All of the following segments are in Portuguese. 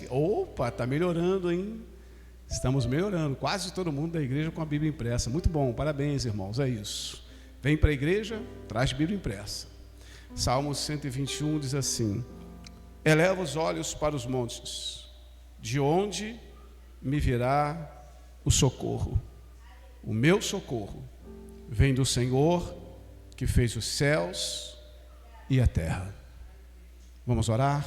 Opa, está melhorando, hein? Estamos melhorando. Quase todo mundo da igreja com a Bíblia impressa. Muito bom, parabéns, irmãos, é isso. Vem para a igreja, traz Bíblia impressa. Salmo 121 diz assim: eleva os olhos para os montes, de onde me virá o socorro? O meu socorro vem do Senhor, que fez os céus e a terra. Vamos orar?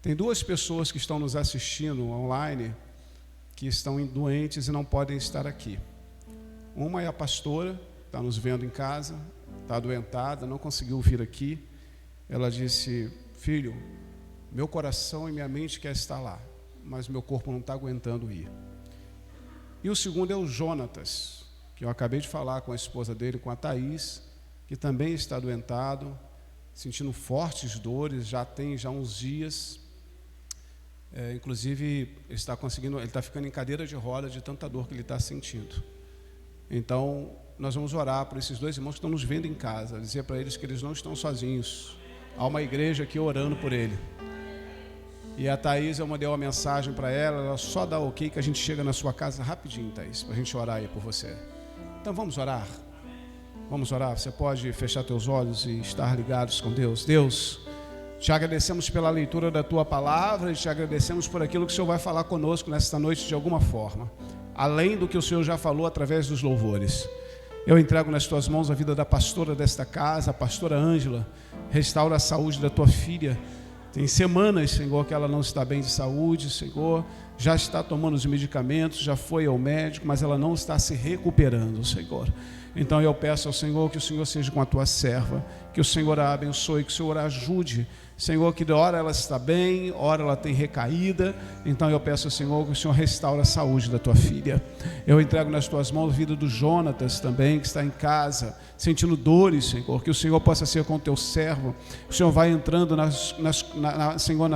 Tem duas pessoas que estão nos assistindo online, que estão doentes e não podem estar aqui. Uma é a pastora, está nos vendo em casa, está adoentada, não conseguiu vir aqui. Ela disse: filho, meu coração e minha mente quer estar lá, mas meu corpo não está aguentando ir. E o segundo é o Jonatas, que eu acabei de falar com a esposa dele, com a Thaís, que também está adoentado, sentindo fortes dores, já tem uns dias. Inclusive, ele está ficando em cadeira de roda de tanta dor que ele está sentindo. Então, nós vamos orar por esses dois irmãos que estão nos vendo em casa, dizer para eles que eles não estão sozinhos. Há uma igreja aqui orando por ele. E a Thaís, eu mandei uma mensagem para ela só dá ok que a gente chega na sua casa rapidinho, Thaís, para a gente orar aí por você. Então vamos orar? Vamos orar? Você pode fechar teus olhos e estar ligados com Deus. Deus, te agradecemos pela leitura da tua palavra e te agradecemos por aquilo que o Senhor vai falar conosco nesta noite de alguma forma, além do que o Senhor já falou através dos louvores. Eu entrego nas tuas mãos a vida da pastora desta casa, a pastora Ângela. Restaura a saúde da tua filha. Tem semanas, Senhor, que ela não está bem de saúde, Senhor, já está tomando os medicamentos, já foi ao médico, mas ela não está se recuperando, Senhor. Então eu peço ao Senhor que o Senhor seja com a tua serva, que o Senhor a abençoe, que o Senhor a ajude, Senhor, que de hora ela está bem, hora ela tem recaída. Então eu peço ao Senhor que o Senhor restaure a saúde da tua filha. Eu entrego nas tuas mãos a vida do Jonatas também, que está em casa, sentindo dores, Senhor, que o Senhor possa ser com o teu servo. O Senhor vai entrando Senhor,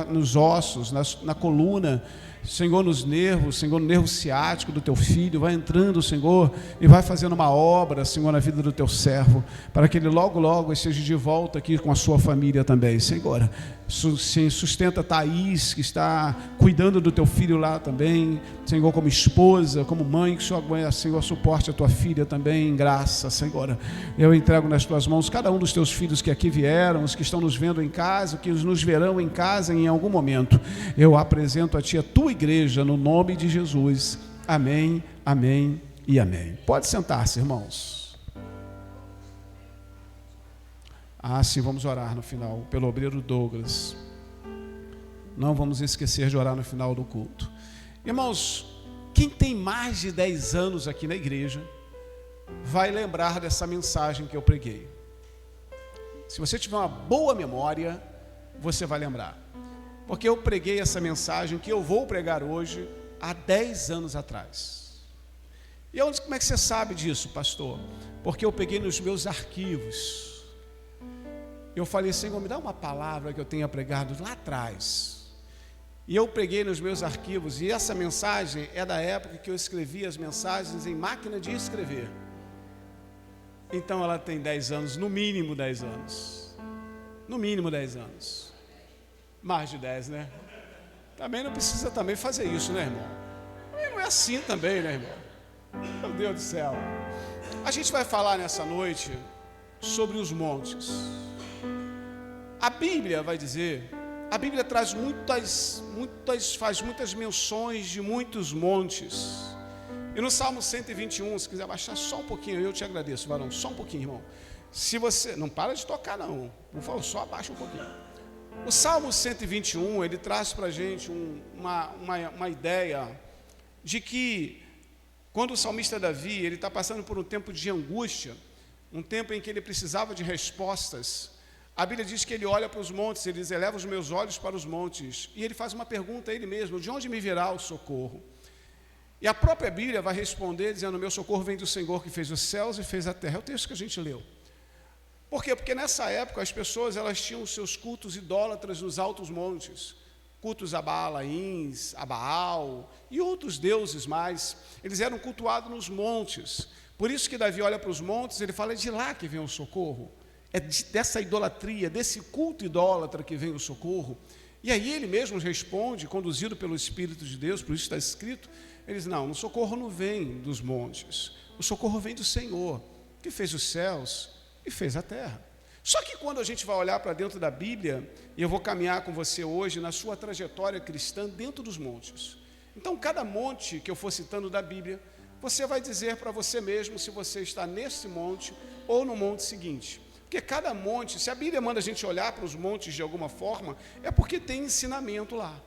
nos ossos, na coluna, Senhor, nos nervos, Senhor, no nervo ciático do teu filho, vai entrando, Senhor, e vai fazendo uma obra, Senhor, na vida do teu servo, para que ele logo esteja de volta aqui com a sua família também, Senhor. Sustenta a Thaís, que está cuidando do teu filho lá também, Senhor, como esposa, como mãe, que o Senhor, suporte a tua filha também em graça, Senhor. Eu entrego nas tuas mãos cada um dos teus filhos que aqui vieram, os que estão nos vendo em casa, que nos verão em casa em algum momento. Eu apresento a ti a tua igreja, no nome de Jesus. Amém, amém e amém. Pode sentar-se, irmãos. Sim, vamos orar no final, pelo obreiro Douglas. Não vamos esquecer de orar no final do culto. Irmãos, quem tem mais de 10 anos aqui na igreja, vai lembrar dessa mensagem que eu preguei. Se você tiver uma boa memória, você vai lembrar. Porque eu preguei essa mensagem que eu vou pregar hoje há 10 anos atrás. E como é que você sabe disso, pastor? Porque eu peguei nos meus arquivos. Eu falei: Senhor, me dá uma palavra que eu tenha pregado lá atrás. E eu preguei nos meus arquivos, e essa mensagem é da época que eu escrevia as mensagens em máquina de escrever. Então ela tem 10 anos, no mínimo 10 anos. No mínimo 10 anos. Mais de 10, né? Também não precisa também fazer isso, né, irmão? Não é assim também, né, irmão? Meu Deus do céu. A gente vai falar nessa noite sobre os montes. A Bíblia vai dizer, a Bíblia traz faz muitas menções de muitos montes. E no Salmo 121, se quiser baixar só um pouquinho, eu te agradeço, varão, só um pouquinho, irmão. Se você, não para de tocar não, por favor, só abaixa um pouquinho. O Salmo 121, ele traz para a gente uma ideia de que, quando o salmista Davi, ele está passando por um tempo de angústia, um tempo em que ele precisava de respostas, a Bíblia diz que ele olha para os montes, ele diz: eleva os meus olhos para os montes, e ele faz uma pergunta a ele mesmo: de onde me virá o socorro? E a própria Bíblia vai responder dizendo: meu socorro vem do Senhor que fez os céus e fez a terra. É o texto que a gente leu. Por quê? Porque nessa época as pessoas, elas tinham seus cultos idólatras nos altos montes, cultos a Baalaíns, a Baal e outros deuses mais. Eles eram cultuados nos montes. Por isso que Davi olha para os montes, ele fala: é de lá que vem o socorro. É dessa idolatria, desse culto idólatra que vem o socorro. E aí ele mesmo responde, conduzido pelo Espírito de Deus, por isso está escrito, ele diz, não, o socorro não vem dos montes, o socorro vem do Senhor, que fez os céus e fez a terra. Só que quando a gente vai olhar para dentro da Bíblia, e eu vou caminhar com você hoje na sua trajetória cristã dentro dos montes. Então, cada monte que eu for citando da Bíblia, você vai dizer para você mesmo se você está nesse monte ou no monte seguinte. Porque cada monte, se a Bíblia manda a gente olhar para os montes de alguma forma, é porque tem ensinamento lá.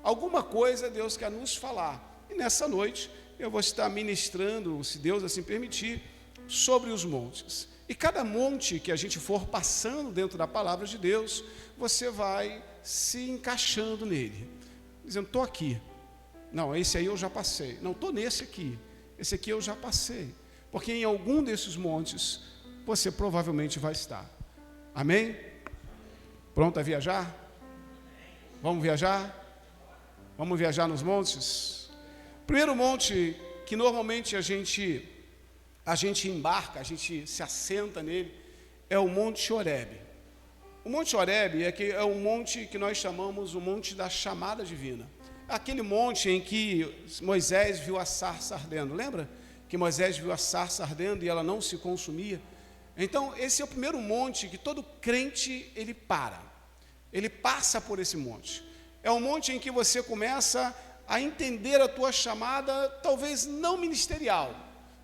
Alguma coisa Deus quer nos falar. E nessa noite eu vou estar ministrando, se Deus assim permitir, sobre os montes. E cada monte que a gente for passando dentro da palavra de Deus, você vai se encaixando nele. Dizendo, estou aqui. Não, esse aí eu já passei. Não, estou nesse aqui. Esse aqui eu já passei. Porque em algum desses montes, você provavelmente vai estar. Amém? Pronto a viajar? Vamos viajar? Vamos viajar nos montes? Primeiro monte que normalmente a gente embarca, a gente se assenta nele, é o Monte Horebe. O Monte Horebe é um monte que nós chamamos o Monte da Chamada Divina. Aquele monte em que Moisés viu a sarça ardendo. Lembra que Moisés viu a sarça ardendo e ela não se consumia? Então, esse é o primeiro monte que todo crente, ele passa por esse monte. É um monte em que você começa a entender a tua chamada, talvez não ministerial,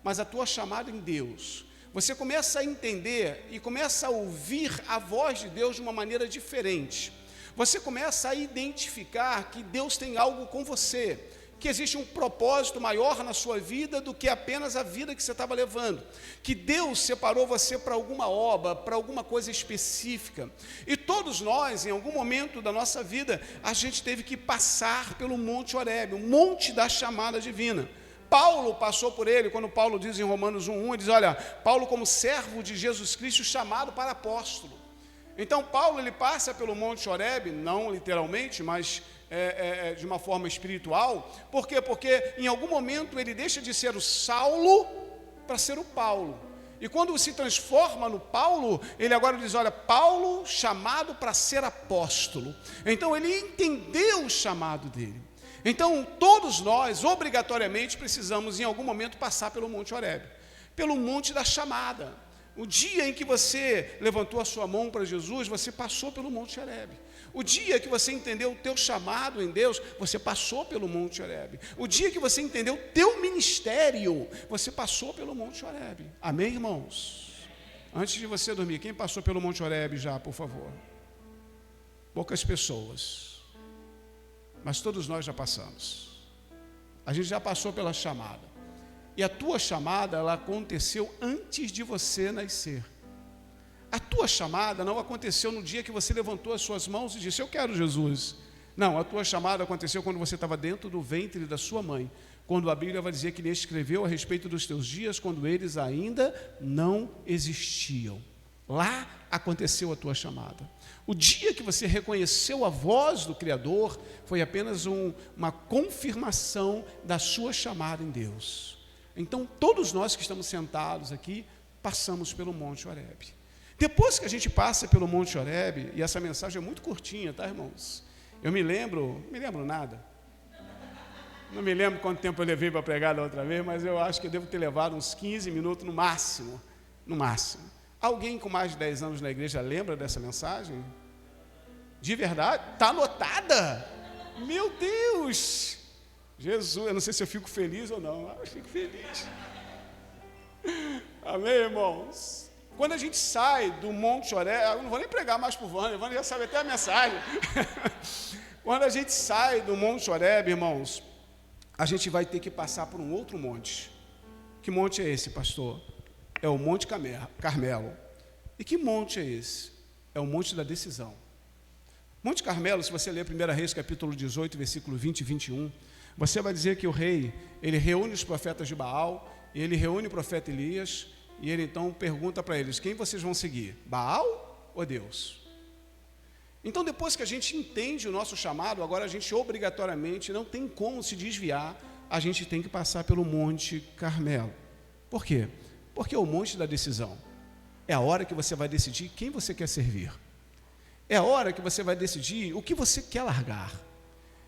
mas a tua chamada em Deus. Você começa a entender e começa a ouvir a voz de Deus de uma maneira diferente. Você começa a identificar que Deus tem algo com você, que existe um propósito maior na sua vida do que apenas a vida que você estava levando, que Deus separou você para alguma obra, para alguma coisa específica. E todos nós, em algum momento da nossa vida, a gente teve que passar pelo Monte Horebe, o monte da chamada divina. Paulo passou por ele, quando Paulo diz em Romanos 1:1, ele diz, olha, Paulo como servo de Jesus Cristo, chamado para apóstolo. Então Paulo, ele passa pelo Monte Horebe, não literalmente, mas de uma forma espiritual. Por quê? Porque em algum momento ele deixa de ser o Saulo para ser o Paulo. E quando se transforma no Paulo, ele agora diz, olha, Paulo chamado para ser apóstolo. Então ele entendeu o chamado dele. Então todos nós, obrigatoriamente, precisamos em algum momento passar pelo Monte Horebe, pelo Monte da Chamada. O dia em que você levantou a sua mão para Jesus, você passou pelo Monte Horebe. O dia que você entendeu o teu chamado em Deus, você passou pelo Monte Horebe. O dia que você entendeu o teu ministério, você passou pelo Monte Horebe. Amém, irmãos? Antes de você dormir, quem passou pelo Monte Horebe já, por favor? Poucas pessoas. Mas todos nós já passamos. A gente já passou pela chamada. E a tua chamada, ela aconteceu antes de você nascer. A tua chamada não aconteceu no dia que você levantou as suas mãos e disse, eu quero Jesus. Não, a tua chamada aconteceu quando você estava dentro do ventre da sua mãe. Quando a Bíblia vai dizer que ele escreveu a respeito dos teus dias, quando eles ainda não existiam. Lá aconteceu a tua chamada. O dia que você reconheceu a voz do Criador, foi apenas uma confirmação da sua chamada em Deus. Então, todos nós que estamos sentados aqui, passamos pelo Monte Horebe. Depois que a gente passa pelo Monte Horebe, e essa mensagem é muito curtinha, tá, irmãos? Eu me lembro nada. Não me lembro quanto tempo eu levei para pregar da outra vez, mas eu acho que eu devo ter levado uns 15 minutos no máximo. No máximo. Alguém com mais de 10 anos na igreja lembra dessa mensagem? De verdade? Está anotada? Meu Deus! Jesus, eu não sei se eu fico feliz ou não, mas eu fico feliz. Amém, irmãos? Quando a gente sai do Monte Horebe, eu não vou nem pregar mais para o Vânia, o Vânia já sabe até a mensagem. Quando a gente sai do Monte Horebe, irmãos, a gente vai ter que passar por um outro monte. Que monte é esse, pastor? É o Monte Carmelo. E que monte é esse? É o Monte da Decisão. Monte Carmelo, se você ler 1 Reis, capítulo 18, versículo 20 e 21, você vai dizer que o rei, ele reúne os profetas de Baal, e ele reúne o profeta Elias, e ele então pergunta para eles, quem vocês vão seguir? Baal ou Deus? Então, depois que a gente entende o nosso chamado, agora a gente obrigatoriamente não tem como se desviar, a gente tem que passar pelo Monte Carmelo. Por quê? Porque é o monte da decisão. É a hora que você vai decidir quem você quer servir. É a hora que você vai decidir o que você quer largar.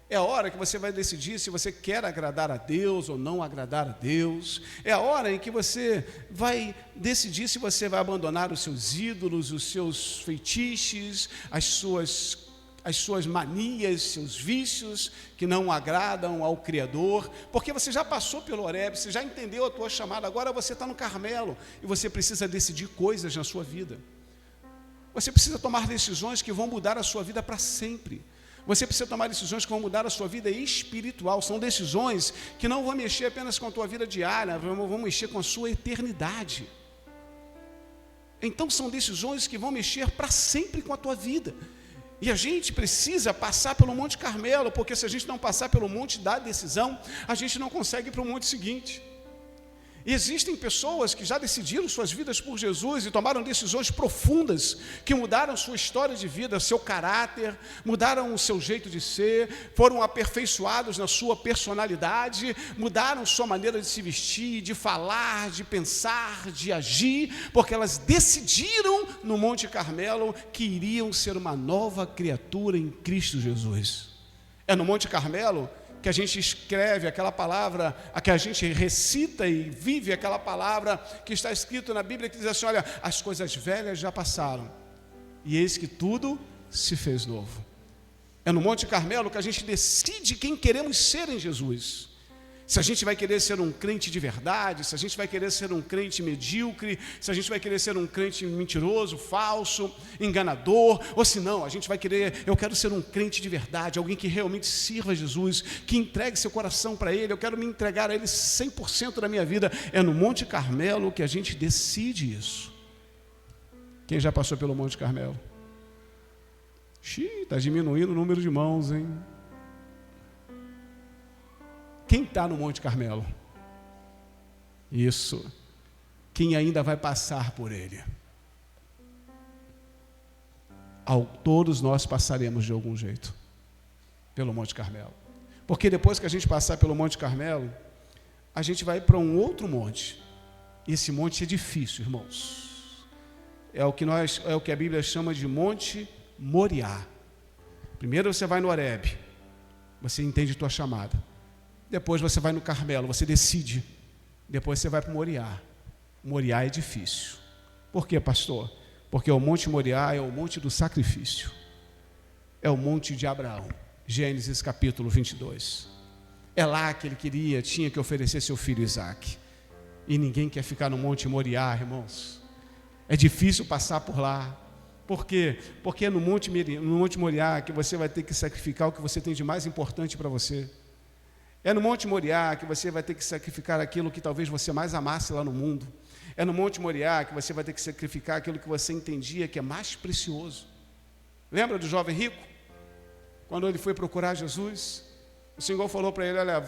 É a hora que você vai decidir se você quer agradar a Deus ou não agradar a Deus. É a hora em que você vai decidir se você vai abandonar os seus ídolos, os seus feitiços, as suas manias, seus vícios que não agradam ao Criador, porque você já passou pelo Horebe, você já entendeu a tua chamada, agora você está no Carmelo e você precisa decidir coisas na sua vida. Você precisa tomar decisões que vão mudar a sua vida para sempre. Você precisa tomar decisões que vão mudar a sua vida espiritual. São decisões que não vão mexer apenas com a tua vida diária, vão mexer com a sua eternidade. Então são decisões que vão mexer para sempre com a tua vida. E a gente precisa passar pelo Monte Carmelo, porque se a gente não passar pelo monte da decisão, a gente não consegue ir para o monte seguinte. E existem pessoas que já decidiram suas vidas por Jesus e tomaram decisões profundas que mudaram sua história de vida, seu caráter, mudaram o seu jeito de ser, foram aperfeiçoados na sua personalidade, mudaram sua maneira de se vestir, de falar, de pensar, de agir, porque elas decidiram no Monte Carmelo que iriam ser uma nova criatura em Cristo Jesus. É no Monte Carmelo que a gente escreve aquela palavra, a que a gente recita e vive aquela palavra que está escrito na Bíblia, que diz assim: olha, as coisas velhas já passaram, e eis que tudo se fez novo. É no Monte Carmelo que a gente decide quem queremos ser em Jesus. Se a gente vai querer ser um crente de verdade, se a gente vai querer ser um crente medíocre, se a gente vai querer ser um crente mentiroso, falso, enganador, ou se não, a gente vai querer, eu quero ser um crente de verdade, alguém que realmente sirva a Jesus, que entregue seu coração para Ele, eu quero me entregar a Ele 100% da minha vida. É no Monte Carmelo que a gente decide isso. Quem já passou pelo Monte Carmelo? Está diminuindo o número de mãos, hein? Quem está no Monte Carmelo? Isso. Quem ainda vai passar por ele? Todos nós passaremos de algum jeito pelo Monte Carmelo. Porque depois que a gente passar pelo Monte Carmelo, a gente vai para um outro monte. E esse monte é difícil, irmãos. É o que a Bíblia chama de Monte Moriá. Primeiro você vai no Horebe, você entende a tua chamada. Depois você vai no Carmelo, você decide. Depois você vai para o Moriá. O Moriá é difícil. Por quê, pastor? Porque o Monte Moriá é o monte do sacrifício. É o monte de Abraão. Gênesis capítulo 22. É lá que ele tinha que oferecer seu filho Isaque. E ninguém quer ficar no Monte Moriá, irmãos. É difícil passar por lá. Por quê? Porque é no Monte Moriá que você vai ter que sacrificar o que você tem de mais importante para você. É no Monte Moriá que você vai ter que sacrificar aquilo que talvez você mais amasse lá no mundo. É no Monte Moriá que você vai ter que sacrificar aquilo que você entendia que é mais precioso. Lembra do jovem rico? Quando ele foi procurar Jesus, o Senhor falou para ele: olha,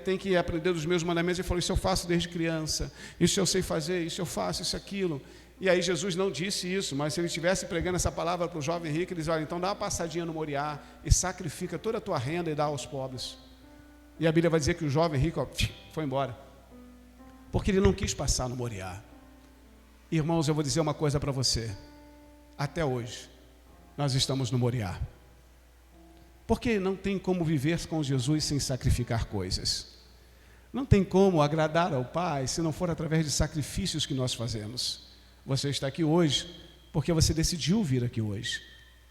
tem que aprender dos meus mandamentos. Ele falou: isso eu faço desde criança, isso eu sei fazer, isso eu faço, isso aquilo. E aí Jesus não disse isso, mas se ele estivesse pregando essa palavra para o jovem rico, ele dizia: olha, então dá uma passadinha no Moriá e sacrifica toda a tua renda e dá aos pobres. E a Bíblia vai dizer que o jovem rico foi embora, porque ele não quis passar no Moriá. Irmãos, eu vou dizer uma coisa para você. Até hoje, nós estamos no Moriá. Porque não tem como viver com Jesus sem sacrificar coisas. Não tem como agradar ao Pai se não for através de sacrifícios que nós fazemos. Você está aqui hoje porque você decidiu vir aqui hoje,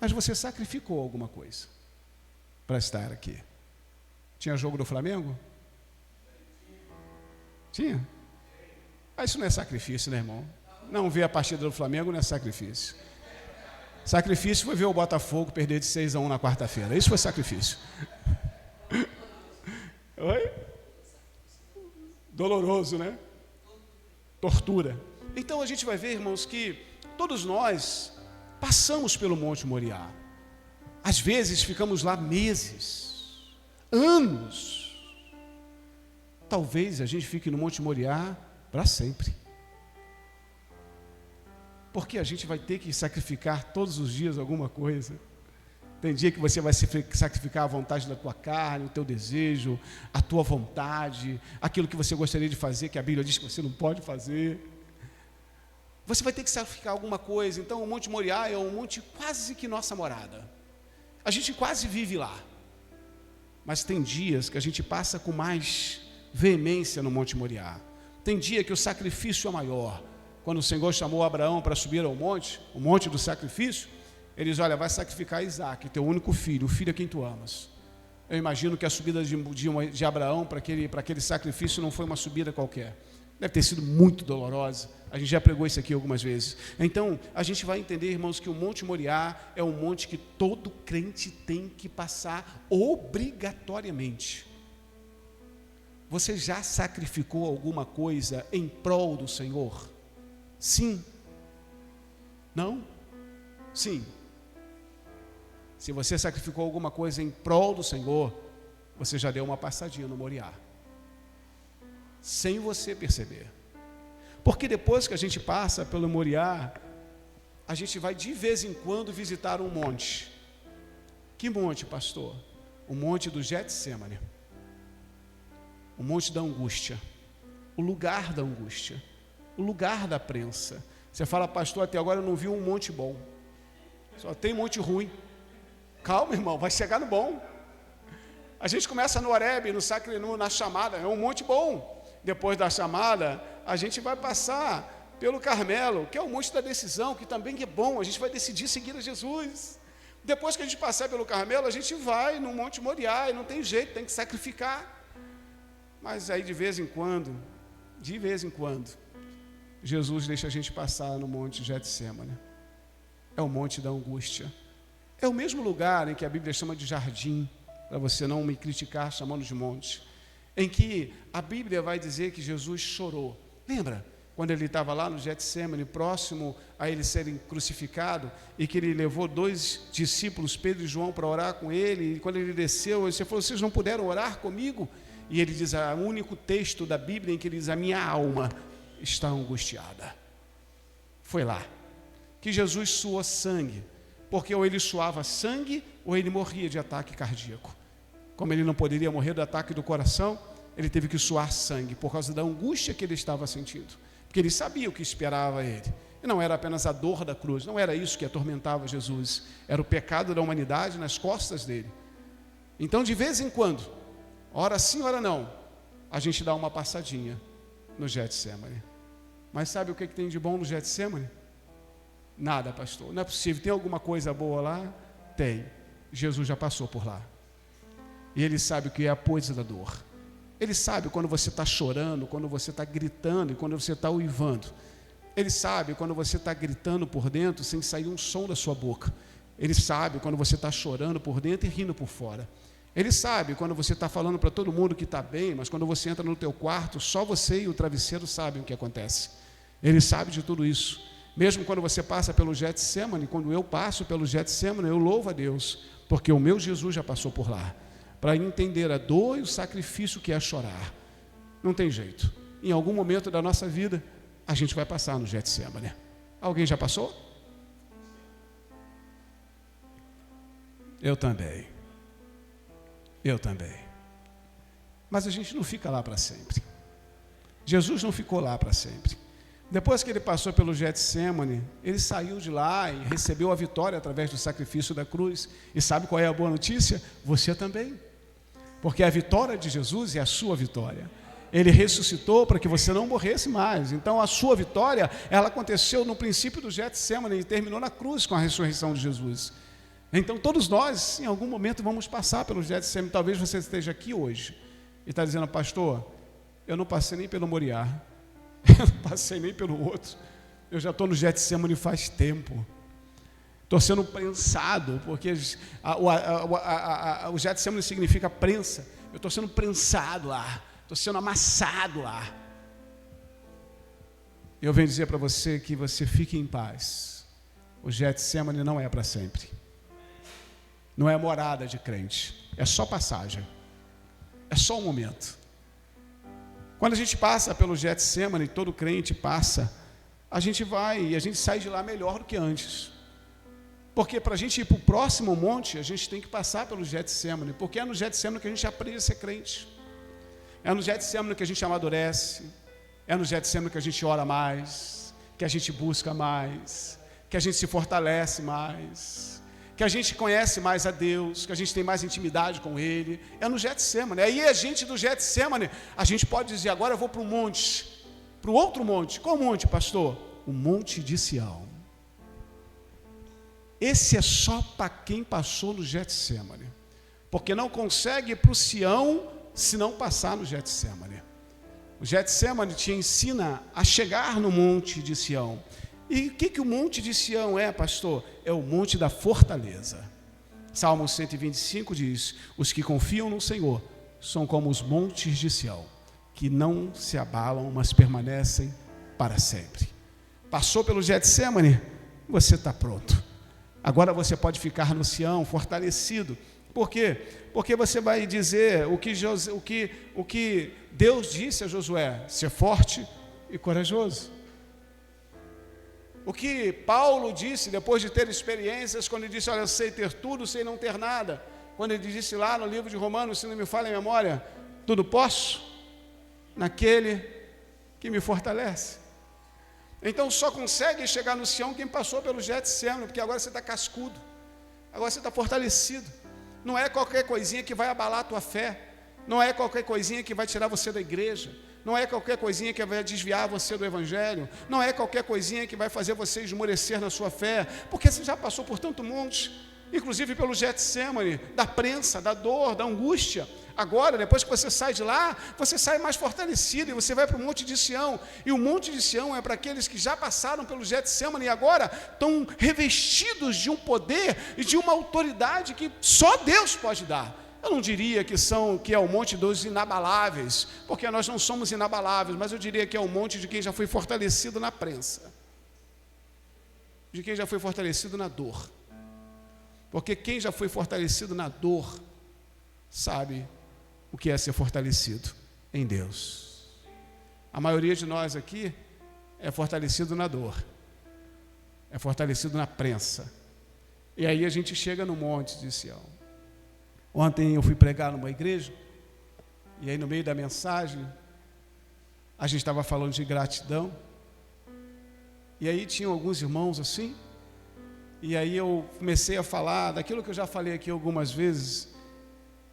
mas você sacrificou alguma coisa para estar aqui. Tinha jogo do Flamengo? Tinha? Ah, isso não é sacrifício, né, irmão? Não ver a partida do Flamengo não é sacrifício. Sacrifício foi ver o Botafogo perder de 6-1 na quarta-feira. Isso foi sacrifício. Oi? Doloroso, né? Tortura. Então a gente vai ver, irmãos, que todos nós passamos pelo Monte Moriá. Às vezes ficamos lá meses, anos. Talvez a gente fique no Monte Moriá para sempre. Porque a gente vai ter que sacrificar todos os dias alguma coisa. Tem dia que você vai sacrificar a vontade da tua carne, o teu desejo, a tua vontade, aquilo que você gostaria de fazer, que a Bíblia diz que você não pode fazer. Você vai ter que sacrificar alguma coisa. Então o Monte Moriá é um monte quase que nossa morada. A gente quase vive lá. Mas tem dias que a gente passa com mais veemência no Monte Moriá. Tem dia que o sacrifício é maior. Quando o Senhor chamou Abraão para subir ao monte, o monte do sacrifício, ele diz, olha, vai sacrificar Isaque, teu único filho, o filho a quem tu amas. Eu imagino que a subida de Abraão para aquele sacrifício não foi uma subida qualquer. Deve ter sido muito dolorosa. A gente já pregou isso aqui algumas vezes. Então, a gente vai entender, irmãos, que o Monte Moriá é um monte que todo crente tem que passar obrigatoriamente. Você já sacrificou alguma coisa em prol do Senhor? Sim. Não? Sim. Se você sacrificou alguma coisa em prol do Senhor, você já deu uma passadinha no Moriá. Sem você perceber. Porque depois que a gente passa pelo Moriá, a gente vai de vez em quando visitar um monte. Que monte, pastor? O monte do Getsemane. O monte da angústia. O lugar da angústia. O lugar da prensa. Você fala, pastor, até agora eu não vi um monte bom. Só tem monte ruim. Calma, irmão, vai chegar no bom. A gente começa no Horebe, na chamada, é um monte bom. Depois da chamada, a gente vai passar pelo Carmelo, que é o monte da decisão, que também é bom, a gente vai decidir seguir a Jesus. Depois que a gente passar pelo Carmelo, a gente vai no Monte Moriá, e não tem jeito, tem que sacrificar. Mas aí de vez em quando, Jesus deixa a gente passar no Monte Getsemane. É o monte da angústia. É o mesmo lugar em que a Bíblia chama de jardim, para você não me criticar chamando de monte, em que a Bíblia vai dizer que Jesus chorou. Lembra? Quando ele estava lá no Getsemane, próximo a ele serem crucificado, e que ele levou 2 discípulos, Pedro e João, para orar com ele, e quando ele desceu, ele falou, vocês não puderam orar comigo? E ele diz, o único texto da Bíblia em que ele diz, a minha alma está angustiada. Foi lá que Jesus suou sangue, porque ou ele suava sangue, ou ele morria de ataque cardíaco. Como ele não poderia morrer do ataque do coração, ele teve que suar sangue, por causa da angústia que ele estava sentindo, porque ele sabia o que esperava ele, e não era apenas a dor da cruz, não era isso que atormentava Jesus, era o pecado da humanidade nas costas dele. Então de vez em quando, ora sim, ora não, a gente dá uma passadinha no Getsemane. Mas sabe o que tem de bom no Getsemane? Nada, pastor, não é possível. Tem alguma coisa boa lá? Tem. Jesus já passou por lá. E ele sabe o que é a coisa da dor. Ele sabe quando você está chorando, quando você está gritando e quando você está uivando. Ele sabe quando você está gritando por dentro sem sair um som da sua boca. Ele sabe quando você está chorando por dentro e rindo por fora. Ele sabe quando você está falando para todo mundo que está bem, mas quando você entra no teu quarto, só você e o travesseiro sabem o que acontece. Ele sabe de tudo isso. Mesmo quando você passa pelo Getsemane, quando eu passo pelo Getsemane, eu louvo a Deus, porque o meu Jesus já passou por lá, para entender a dor e o sacrifício que é chorar. Não tem jeito. Em algum momento da nossa vida, a gente vai passar no Getsemane. Alguém já passou? Eu também. Mas a gente não fica lá para sempre. Jesus não ficou lá para sempre. Depois que ele passou pelo Getsemane, ele saiu de lá e recebeu a vitória através do sacrifício da cruz. E sabe qual é a boa notícia? Você também. Porque a vitória de Jesus é a sua vitória. Ele ressuscitou para que você não morresse mais. Então a sua vitória, ela aconteceu no princípio do Getsemane e terminou na cruz com a ressurreição de Jesus. Então todos nós, em algum momento, vamos passar pelo Getsemane. Talvez você esteja aqui hoje e está dizendo, pastor, eu não passei nem pelo Moriá. Eu não passei nem pelo outro. Eu já estou no Getsemane faz tempo. Estou sendo prensado, porque o Getsemane significa prensa. Eu estou sendo prensado lá. Estou sendo amassado lá. Eu venho dizer para você que você fique em paz. O Getsemane não é para sempre. Não é morada de crente. É só passagem. É só um momento. Quando a gente passa pelo Getsemane, todo crente passa, a gente vai e a gente sai de lá melhor do que antes. Porque para a gente ir para o próximo monte, a gente tem que passar pelo Getsemane, porque é no Getsemane que a gente aprende a ser crente. É no Getsemane que a gente amadurece, é no Getsemane que a gente ora mais, que que a gente busca mais, que a gente se fortalece mais, que a gente conhece mais a Deus, que a gente tem mais intimidade com Ele, é no Getsemane. Aí a gente do Getsemane, a gente pode dizer, agora eu vou para o monte, para o outro monte. Qual monte, pastor? O Monte de Sião. Esse é só para quem passou no Getsemane, porque não consegue ir para o Sião se não passar no Getsemane. O Getsemane te ensina a chegar no Monte de Sião. E o que o Monte de Sião é, pastor? É o Monte da Fortaleza. Salmo 125 diz, os que confiam no Senhor são como os montes de Sião, que não se abalam, mas permanecem para sempre. Passou pelo Getsemane, você está pronto. Agora você pode ficar no Sião, fortalecido. Por quê? Porque você vai dizer o que Deus disse a Josué, ser forte e corajoso. O que Paulo disse depois de ter experiências, quando ele disse, olha, eu sei ter tudo, sei não ter nada. Quando ele disse lá no livro de Romanos, se não me falha a memória, tudo posso naquele que me fortalece. Então só consegue chegar no Sião quem passou pelo Getsemane, porque agora você está cascudo, agora você está fortalecido. Não é qualquer coisinha que vai abalar a tua fé, não é qualquer coisinha que vai tirar você da igreja, não é qualquer coisinha que vai desviar você do Evangelho, não é qualquer coisinha que vai fazer você esmorecer na sua fé, porque você já passou por tanto monte, inclusive pelo Getsemane, da prensa, da dor, da angústia. Agora, depois que você sai de lá, você sai mais fortalecido e você vai para o Monte de Sião. E o Monte de Sião é para aqueles que já passaram pelo Getsemane e agora estão revestidos de um poder e de uma autoridade que só Deus pode dar. Eu não diria que é o monte dos inabaláveis, porque nós não somos inabaláveis, mas eu diria que é o monte de quem já foi fortalecido na prensa, de quem já foi fortalecido na dor. Porque quem já foi fortalecido na dor, sabe o que é ser fortalecido em Deus. A maioria de nós aqui é fortalecido na dor, é fortalecido na prensa. E aí a gente chega no Monte de Sião. Ontem eu fui pregar numa igreja, e aí no meio da mensagem, a gente estava falando de gratidão, e aí tinham alguns irmãos assim, e aí eu comecei a falar daquilo que eu já falei aqui algumas vezes,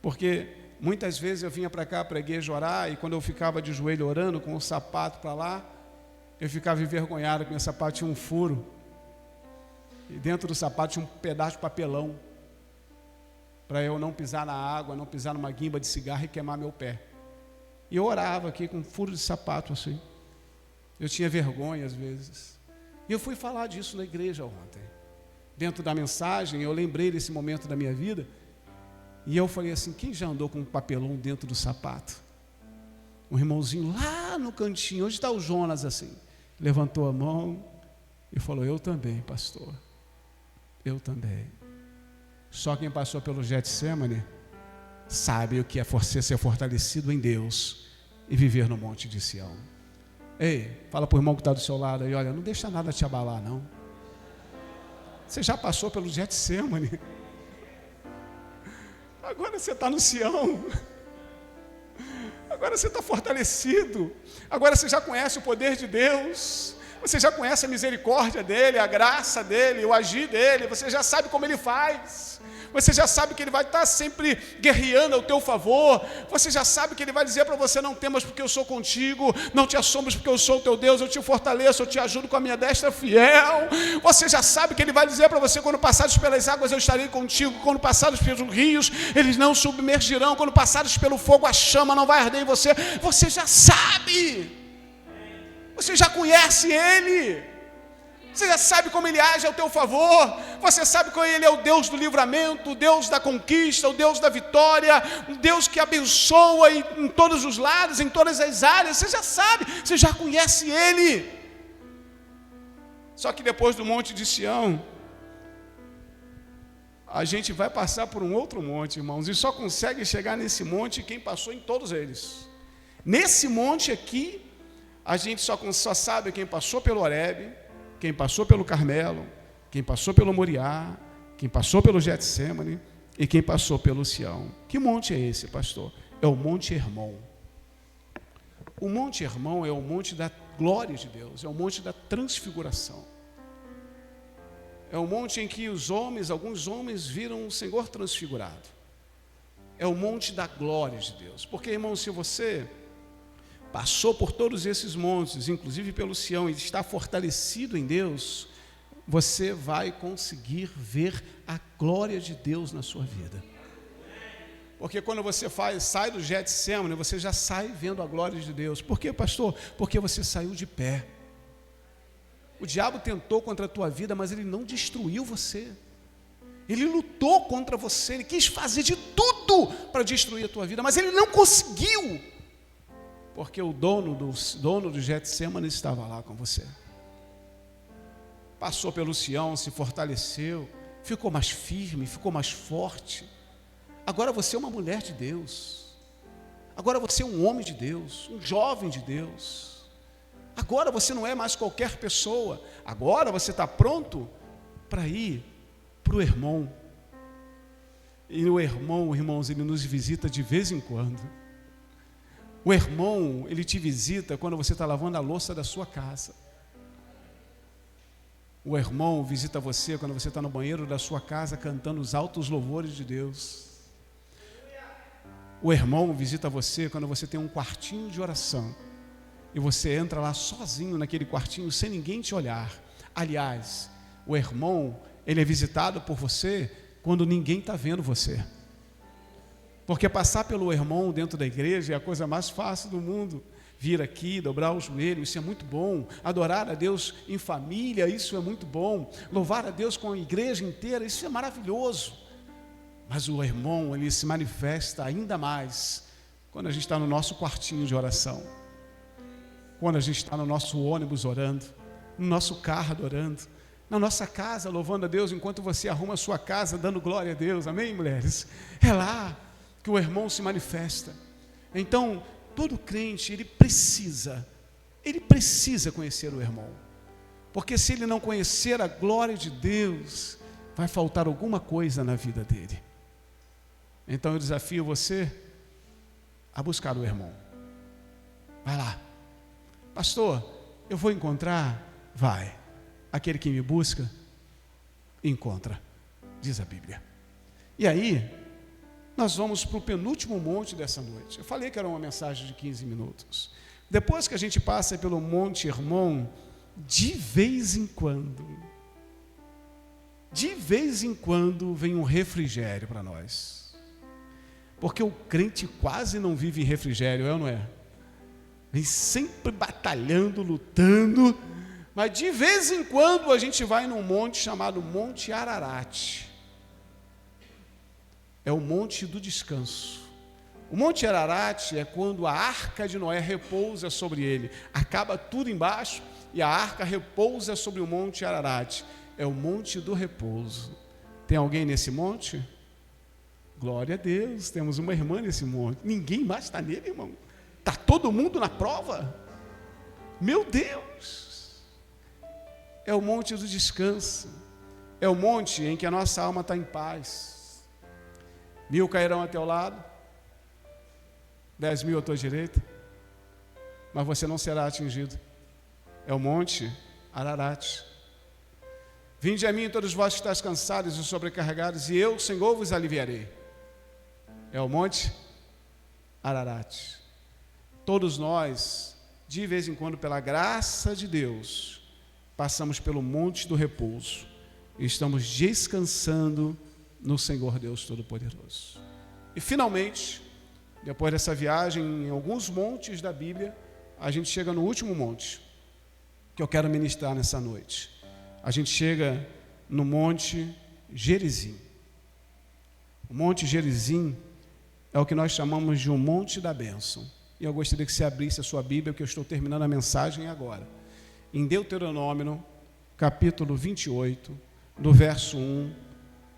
porque muitas vezes eu vinha para cá para a igreja orar, e quando eu ficava de joelho orando, com o sapato para lá, eu ficava envergonhado, porque meu sapato tinha um furo, e dentro do sapato tinha um pedaço de papelão, para eu não pisar na água, não pisar numa guimba de cigarro e queimar meu pé. E eu orava aqui com um furo de sapato assim. Eu tinha vergonha às vezes. E eu fui falar disso na igreja ontem. Dentro da mensagem, eu lembrei desse momento da minha vida, e eu falei assim, quem já andou com um papelão dentro do sapato? Um irmãozinho lá no cantinho, onde está o Jonas assim? Levantou a mão e falou, eu também, pastor. Eu também. Só quem passou pelo Getsemane sabe o que é ser fortalecido em Deus e viver no Monte de Sião. Ei, fala para o irmão que está do seu lado aí, olha, não deixa nada te abalar não. Você já passou pelo Getsemane. Agora você está no Sião. Agora você está fortalecido. Agora você já conhece o poder de Deus. Você já conhece a misericórdia dele, a graça dele, o agir dele. Você já sabe como ele faz. Você já sabe que ele vai estar sempre guerreando ao teu favor. Você já sabe que ele vai dizer para você, não temas porque eu sou contigo, não te assombres porque eu sou o teu Deus, eu te fortaleço, eu te ajudo com a minha destra fiel. Você já sabe que ele vai dizer para você, quando passares pelas águas eu estarei contigo, quando passares pelos rios eles não submergirão, quando passares pelo fogo a chama não vai arder em você. Você já sabe, você já conhece ele. Você já sabe como ele age ao teu favor. Você sabe que ele é o Deus do livramento, o Deus da conquista, o Deus da vitória, o Deus que abençoa em todos os lados, em todas as áreas. Você já sabe, você já conhece ele. Só que depois do Monte de Sião, a gente vai passar por um outro monte, irmãos, e só consegue chegar nesse monte quem passou em todos eles. Nesse monte aqui, a gente só sabe quem passou pelo Horebe, quem passou pelo Carmelo, quem passou pelo Moriá, quem passou pelo Getsemane e quem passou pelo Sião. Que monte é esse, pastor? É o Monte Hermon. O Monte Hermon é o monte da glória de Deus, é o monte da transfiguração. É o monte em que alguns homens viram o Senhor transfigurado. É o monte da glória de Deus. Porque, irmão, se você passou por todos esses montes, inclusive pelo Sião, e está fortalecido em Deus, você vai conseguir ver a glória de Deus na sua vida. Porque quando você sai do Getsêmani, você já sai vendo a glória de Deus. Por quê, pastor? Porque você saiu de pé. O diabo tentou contra a tua vida, mas ele não destruiu você. Ele lutou contra você, ele quis fazer de tudo para destruir a tua vida, mas ele não conseguiu. Porque o dono do Getsêmani estava lá com você. Passou pelo Sião, se fortaleceu, ficou mais firme, ficou mais forte. Agora você é uma mulher de Deus. Agora você é um homem de Deus, um jovem de Deus. Agora você não é mais qualquer pessoa. Agora você está pronto para ir para o Hermon. E o Hermon, irmãos, ele nos visita de vez em quando. O Hermon, ele te visita quando você está lavando a louça da sua casa. O Hermon visita você quando você está no banheiro da sua casa cantando os altos louvores de Deus. O Hermon visita você quando você tem um quartinho de oração e você entra lá sozinho naquele quartinho sem ninguém te olhar. Aliás, o Hermon, ele é visitado por você quando ninguém está vendo você. Porque passar pelo Hermon dentro da igreja é a coisa mais fácil do mundo. Vir aqui, dobrar o joelho, isso é muito bom. Adorar a Deus em família, isso é muito bom. Louvar a Deus com a igreja inteira, isso é maravilhoso. Mas o Hermon, ele se manifesta ainda mais quando a gente está no nosso quartinho de oração, quando a gente está no nosso ônibus orando, no nosso carro orando, na nossa casa louvando a Deus enquanto você arruma a sua casa dando glória a Deus, amém, mulheres? É lá que o Hermon se manifesta. Então, todo crente, ele precisa conhecer o Hermon, porque se ele não conhecer a glória de Deus, vai faltar alguma coisa na vida dele. Então eu desafio você a buscar o Hermon. Vai lá. Pastor, eu vou encontrar? Vai. Aquele que me busca, encontra, diz a Bíblia. E aí, nós vamos para o penúltimo monte dessa noite. Eu falei que era uma mensagem de 15 minutos. Depois que a gente passa pelo Monte Hermon, de vez em quando vem um refrigério para nós. Porque o crente quase não vive em refrigério, é ou não é? Vem sempre batalhando, lutando, mas de vez em quando a gente vai num monte chamado Monte Ararat. É o monte do descanso. O Monte Ararat é quando a arca de Noé repousa sobre ele. Acaba tudo embaixo e a arca repousa sobre o Monte Ararat. É o monte do repouso. Tem alguém nesse monte? Glória a Deus, temos uma irmã nesse monte. Ninguém mais está nele, irmão. Está todo mundo na prova? Meu Deus! É o monte do descanso. É o monte em que a nossa alma está em paz. 1000 cairão ao teu lado, 10.000 à tua direita, mas você não será atingido. É o Monte Ararat. Vinde a mim todos vós que estáis cansados e sobrecarregados, e eu, Senhor, vos aliviarei. É o Monte Ararat. Todos nós, de vez em quando, pela graça de Deus, passamos pelo monte do repouso e estamos descansando no Senhor Deus Todo-Poderoso. E finalmente, depois dessa viagem em alguns montes da Bíblia, a gente chega no último monte que eu quero ministrar nessa noite. A gente chega no Monte Gerizim. O Monte Gerizim é o que nós chamamos de um monte da bênção. E eu gostaria que você abrisse a sua Bíblia, porque eu estou terminando a mensagem agora. Em Deuteronômio, capítulo 28, do verso 1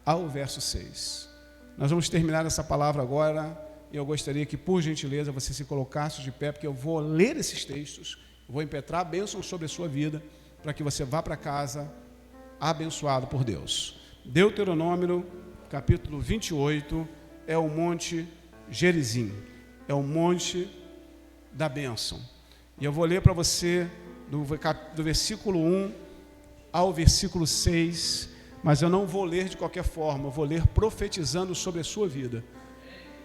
ao verso 6. Nós vamos terminar essa palavra agora, e eu gostaria que, por gentileza, você se colocasse de pé, porque eu vou ler esses textos, vou impetrar a bênção sobre a sua vida, para que você vá para casa abençoado por Deus. Deuteronômio, capítulo 28, é o Monte Gerizim, é o monte da bênção. E eu vou ler para você do versículo 1 ao versículo 6, mas eu não vou ler de qualquer forma, eu vou ler profetizando sobre a sua vida,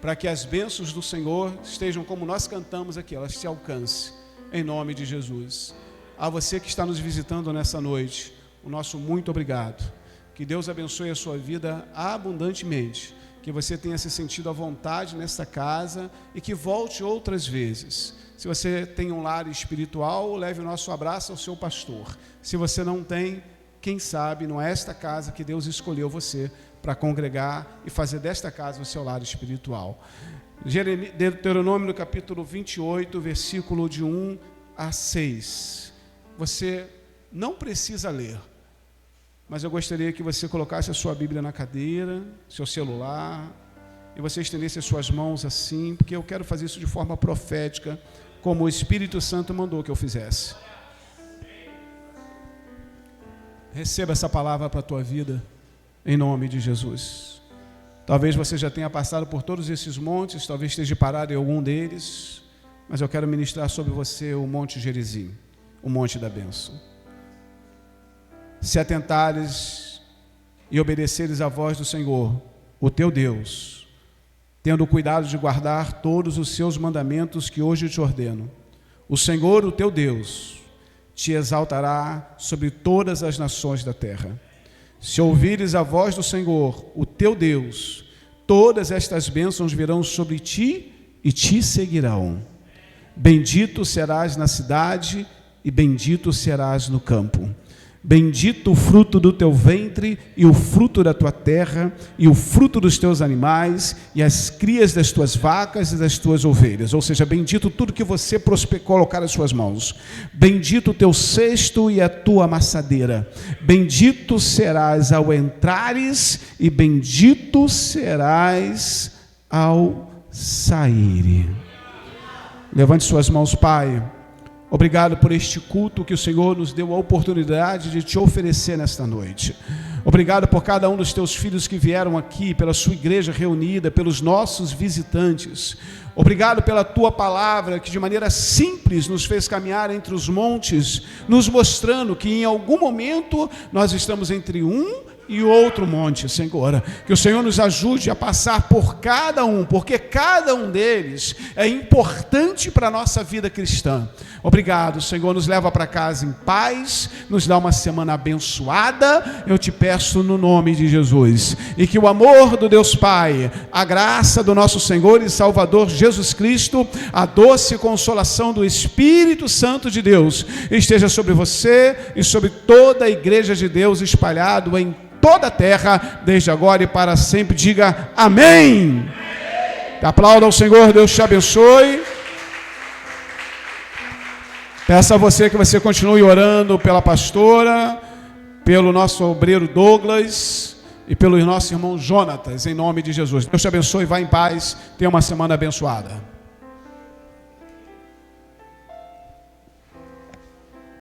para que as bênçãos do Senhor estejam como nós cantamos aqui, elas te alcancem, em nome de Jesus. A você que está nos visitando nessa noite, o nosso muito obrigado. Que Deus abençoe a sua vida abundantemente, que você tenha se sentido à vontade nesta casa e que volte outras vezes. Se você tem um lar espiritual, leve o nosso abraço ao seu pastor. Se você não tem, quem sabe não é esta casa que Deus escolheu você para congregar e fazer desta casa o seu lar espiritual. Deuteronômio no capítulo 28, versículo de 1 a 6. Você não precisa ler, mas eu gostaria que você colocasse a sua Bíblia na cadeira, seu celular, e você estendesse as suas mãos assim, porque eu quero fazer isso de forma profética, como o Espírito Santo mandou que eu fizesse. Receba essa palavra para a tua vida, em nome de Jesus. Talvez você já tenha passado por todos esses montes, talvez esteja parado em algum deles, mas eu quero ministrar sobre você o Monte Gerizim, o Monte da Bênção. Se atentares e obedeceres à voz do Senhor, o teu Deus, tendo cuidado de guardar todos os seus mandamentos que hoje te ordeno, o Senhor, o teu Deus, te exaltará sobre todas as nações da terra. Se ouvires a voz do Senhor, o teu Deus, todas estas bênçãos virão sobre ti e te seguirão. Bendito serás na cidade e bendito serás no campo. Bendito o fruto do teu ventre e o fruto da tua terra e o fruto dos teus animais e as crias das tuas vacas e das tuas ovelhas. Ou seja, bendito tudo que você colocar as suas mãos. Bendito o teu cesto e a tua amassadeira. Bendito serás ao entrares e bendito serás ao sair. Levante suas mãos, Pai. Obrigado por este culto que o Senhor nos deu a oportunidade de te oferecer nesta noite. Obrigado por cada um dos teus filhos que vieram aqui, pela sua igreja reunida, pelos nossos visitantes. Obrigado pela tua palavra que de maneira simples nos fez caminhar entre os montes, nos mostrando que em algum momento nós estamos entre um e outro monte, Senhor. Que o Senhor nos ajude a passar por cada um, porque cada um deles é importante para a nossa vida cristã. Obrigado, Senhor, nos leva para casa em paz, nos dá uma semana abençoada, eu te peço no nome de Jesus. E que o amor do Deus Pai, a graça do nosso Senhor e Salvador Jesus Cristo, a doce consolação do Espírito Santo de Deus, esteja sobre você e sobre toda a igreja de Deus espalhado em toda a terra, desde agora e para sempre. Diga amém. Aplauda ao Senhor, Deus te abençoe. Peço a você que você continue orando pela pastora, pelo nosso obreiro Douglas e pelo nosso irmão Jonatas, em nome de Jesus. Deus te abençoe, vá em paz, tenha uma semana abençoada.